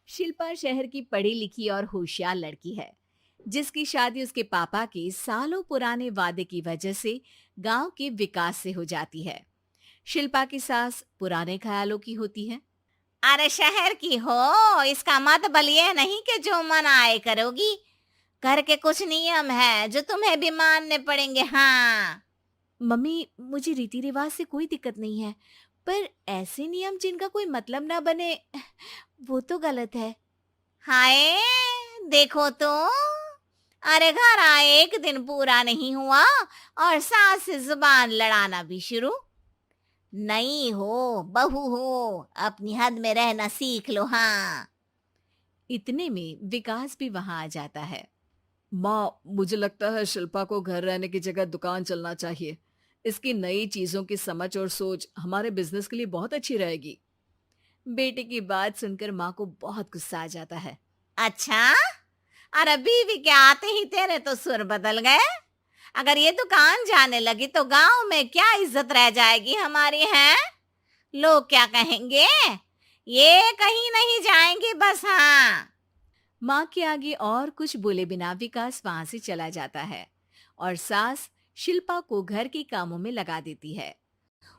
शिल्पा शहर की पढ़ी लिखी और होशियार लड़की है, जिसकी शादी उसके पापा के सालों पुराने वादे की वजह से गांव के विकास से हो जाती है। शिल्पा की सास पुराने ख्यालों की होती है। अरे शहर की हो, इसका मतलब ये नहीं कि जो मन आए करोगी। घर के कुछ नियम है जो तुम्हें भी मानने पड़ेंगे। हाँ। मम्मी, मुझे रीति रिवाज से कोई दिक्कत नहीं है, पर ऐसे नियम जिनका कोई मतलब ना बने, वो तो गलत है। हाय, देखो तो। अरे घर आए एक दिन पूरा नहीं हुआ और सास से जुबान लड़ाना भी शुरू। नहीं हो, बहू हो, अपनी हद में रहना सीख लो। हाँ। इतने में विकास भी वहां आ जाता है। माँ, मुझे लगता है शिल्पा को घर रहने की जगह दुकान चलना चाहिए। इसकी नई चीजों की समझ और सोच हमारे बिजनेस के लिए बहुत अच्छी रहेगी। बेटे की बात सुनकर माँ को बहुत गुस्सा आ जाता है। अच्छा, अरे बीवी के आते ही तेरे तो सुर बदल गए। अगर ये दुकान जाने लगी तो गांव में क्या इज्जत रह जाएगी हमारी है? लोग क्या कहेंगे? ये कहीं नहीं जाएंगी बस। हाँ। माँ के आगे और कुछ बोले बिना विकास वहां से चला जाता है और सास शिल्पा को घर के कामों में लगा देती है।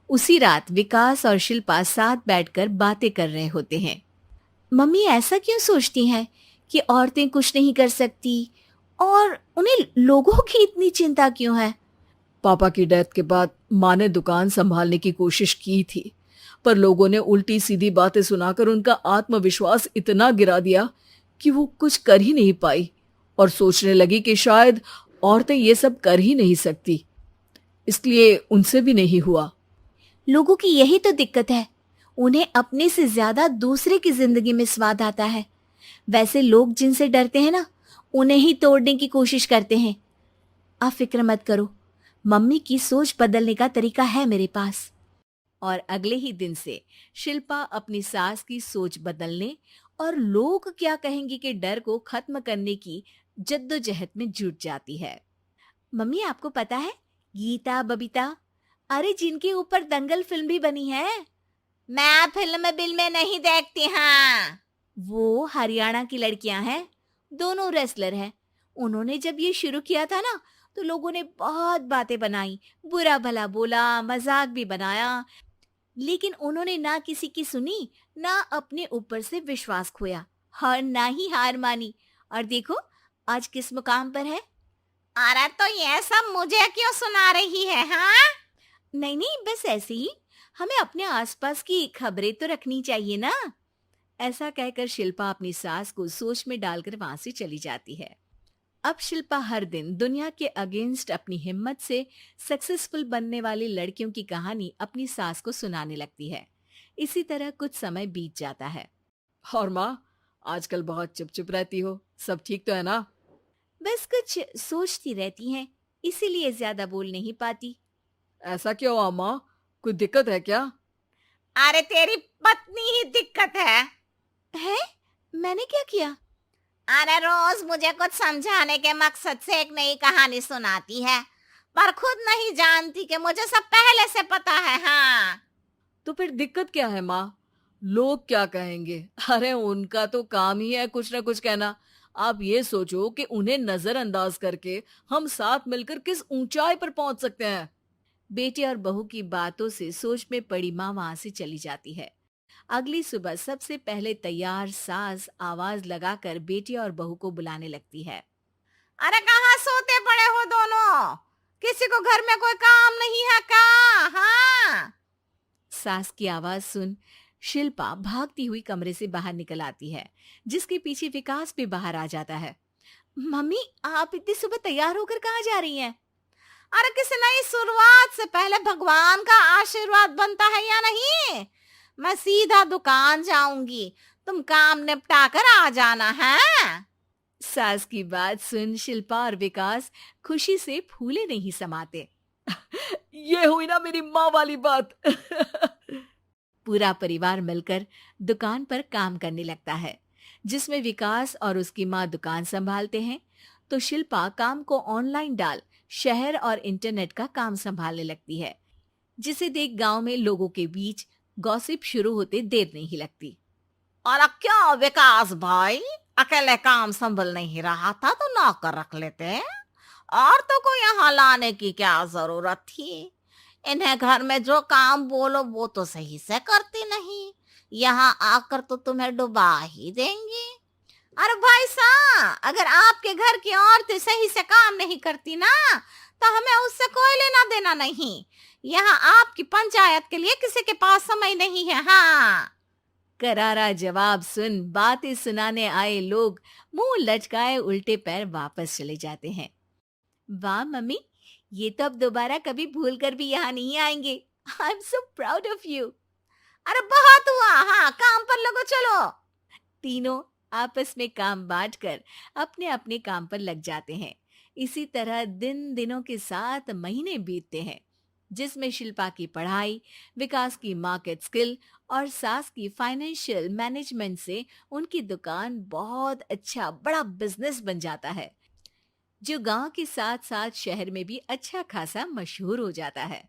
उसी रात विकास और शिल्पा साथ बैठकर बातें कर रहे होते हैं। मम्मी ऐसा क्यों सोचती हैं कि औरतें कुछ नहीं कर सकती, और उन्हें लोगों की इतनी चिंता क्यों है? पापा की डेथ के बाद माँ ने दुकान संभालने की कोशिश की थी, पर लोगों ने उल्टी सीधी बातें सुनाकर उनका आत्मविश्वास इतना गिरा दिया कि वो कुछ कर ही नहीं पाई और सोचने लगी कि शायद औरतें ये सब कर ही नहीं सकती। इसलिए उनसे भी नहीं हुआ। लोगों की यही तो दिक्कत है, उन्हें अपने से ज्यादा दूसरे की जिंदगी में स्वाद आता है। वैसे लोग जिनसे डरते हैं ना, उन्हें ही तोड़ने की कोशिश करते हैं। आप फिक्र मत करो, मम्मी की सोच बदलने का तरीका है मेरे पास। और अगले ही दिन से शिल्पा अपनी सास की सोच बदलने और लोग क्या कहेंगे के डर को खत्म करने की जद्दोजहद में जुट जाती है। मम्मी, आपको पता है, गीता बबीता, अरे जिनके ऊपर दंगल फिल्म भी बनी है, मैं फिल्म बिल में नहीं देखती। हाँ। वो हरियाणा की लड़कियां हैं। दोनों रेसलर हैं। उन्होंने जब ये शुरू किया था ना, तो लोगों ने बहुत बातें बनाई, बुरा भला बोला, मजाक भी बनाया, लेकिन उन्होंने ना किसी की सुनी, ना अपने ऊपर से विश्वास खोया और ना ही हार मानी। और देखो आज किस मुकाम पर है। अरे तो ये सब मुझे क्यों सुना रही है? हाँ। नहीं नहीं, बस ऐसे ही, हमें अपने आसपास की खबरें तो रखनी चाहिए ना। ऐसा कहकर शिल्पा अपनी सास को सोच में डालकर वहां से चली जाती है। अब शिल्पा हर दिन दुनिया के अगेंस्ट अपनी हिम्मत से सक्सेसफुल बनने वाली लड़कियों की कहानी अपनी सास को सुनाने लगती है। इसी तरह कुछ समय बीत जाता है। और माँ, आजकल बहुत चुप चुप रहती हो, सब ठीक तो है ना? बस कुछ सोचती रहती हैं, इसीलिए ज्यादा बोल नहीं पाती। ऐसा क्यों हुआ माँ? कोई दिक्कत है क्या? अरे तेरी पत्नी ही दिक्कत है। है? मैंने क्या किया? अरे रोज मुझे कुछ समझाने के मकसद से एक नई कहानी सुनाती है, पर खुद नहीं जानती कि मुझे सब पहले से पता है। हाँ। तो फिर दिक्कत क्या है माँ? लोग क्या कहेंगे? अरे उनका तो काम ही है कुछ ना कुछ कहना। आप ये सोचो कि उन्हें नजरअंदाज करके हम साथ मिलकर किस ऊंचाई पर पहुंच सकते हैं। बेटे और बहू की बातों से सोच में पड़ी माँ वहां से चली जाती है। अगली सुबह सबसे पहले तैयार सास आवाज लगाकर बेटे और बहू को बुलाने लगती है। अरे कहाँ सोते पड़े हो दोनों? किसी को घर में कोई काम नहीं है क्या? हाँ। सास की आवाज सुन शिल्पा भागती हुई कमरे से बाहर निकल आती है, जिसके पीछे विकास भी बाहर आ जाता है। मम्मी, आप इतनी सुबह तैयार होकर कहाँ जा रही हैं? अरे किसी नई शुरुआत से पहले भगवान का आशीर्वाद बनता है या नहीं? मैं सीधा दुकान जाऊंगी, तुम काम निपटा कर आ जाना है। सास की बात सुन शिल्पा और विकास खुशी से फूले नहीं समाते। ये हुई ना मेरी माँ वाली बात। पूरा परिवार मिलकर दुकान पर काम करने लगता है, जिसमें विकास और उसकी माँ दुकान संभालते हैं, तो शिल्पा काम को ऑनलाइन डाल शहर और इंटरनेट का काम संभालने लगती है, जिसे देख गांव में लोगों के बीच गॉसिप शुरू होते देर नहीं लगती। और क्या विकास भाई, अकेले काम संभल नहीं रहा था तो नौकर रख लेते, और तो को यहाँ लाने की क्या जरूरत थी। इन्हें घर में जो काम बोलो वो तो सही से करती नहीं, यहाँ आकर तो तुम्हें डुबा ही देंगी। अरे भाई साहब, अगर आपके घर की औरतें सही से काम नहीं करती ना, तो हमें उससे कोई लेना देना नहीं। यहाँ आपकी पंचायत के लिए किसी के पास समय नहीं है। हाँ, करारा जवाब सुन बातें सुनाने आए लोग मुंह लटकाए उल्टे पैर वापस चले जाते हैं। वाह मम्मी, ये तो अब दोबारा कभी भूल कर भी यहाँ नहीं आएंगे। I am so proud of you. अरे बहुत हुआ, हाँ काम पर लगो चलो। तीनों आपस में काम बांटकर अपने अपने काम पर लग जाते हैं। इसी तरह दिनों के साथ महीने बीतते हैं, जिसमें शिल्पा की पढ़ाई, विकास की मार्केट स्किल और सास की फाइनेंशियल मैनेजमेंट से उनकी दुकान बहुत अच्छा बड़ा बिजनेस बन जाता है, जो गांव के साथ साथ शहर में भी अच्छा खासा मशहूर हो जाता है।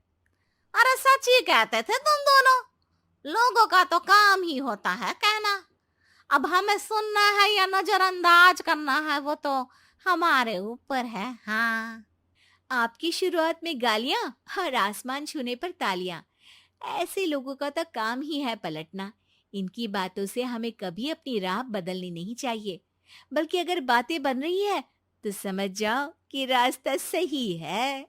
अरे सच ही कहते थे तुम दोनों, लोगों का तो काम ही होता है कहना। अब हमें सुनना है या नजरअंदाज करना है वो तो हमारे ऊपर है। हाँ, आपकी शुरुआत में गालियां और आसमान छूने पर तालियां, ऐसे लोगों का तो काम ही है पलटना। इनकी बातों से हमें कभी अपनी राह बदलनी नहीं चाहिए, बल्कि अगर बातें बन रही है तो समझ जाओ कि रास्ता सही है।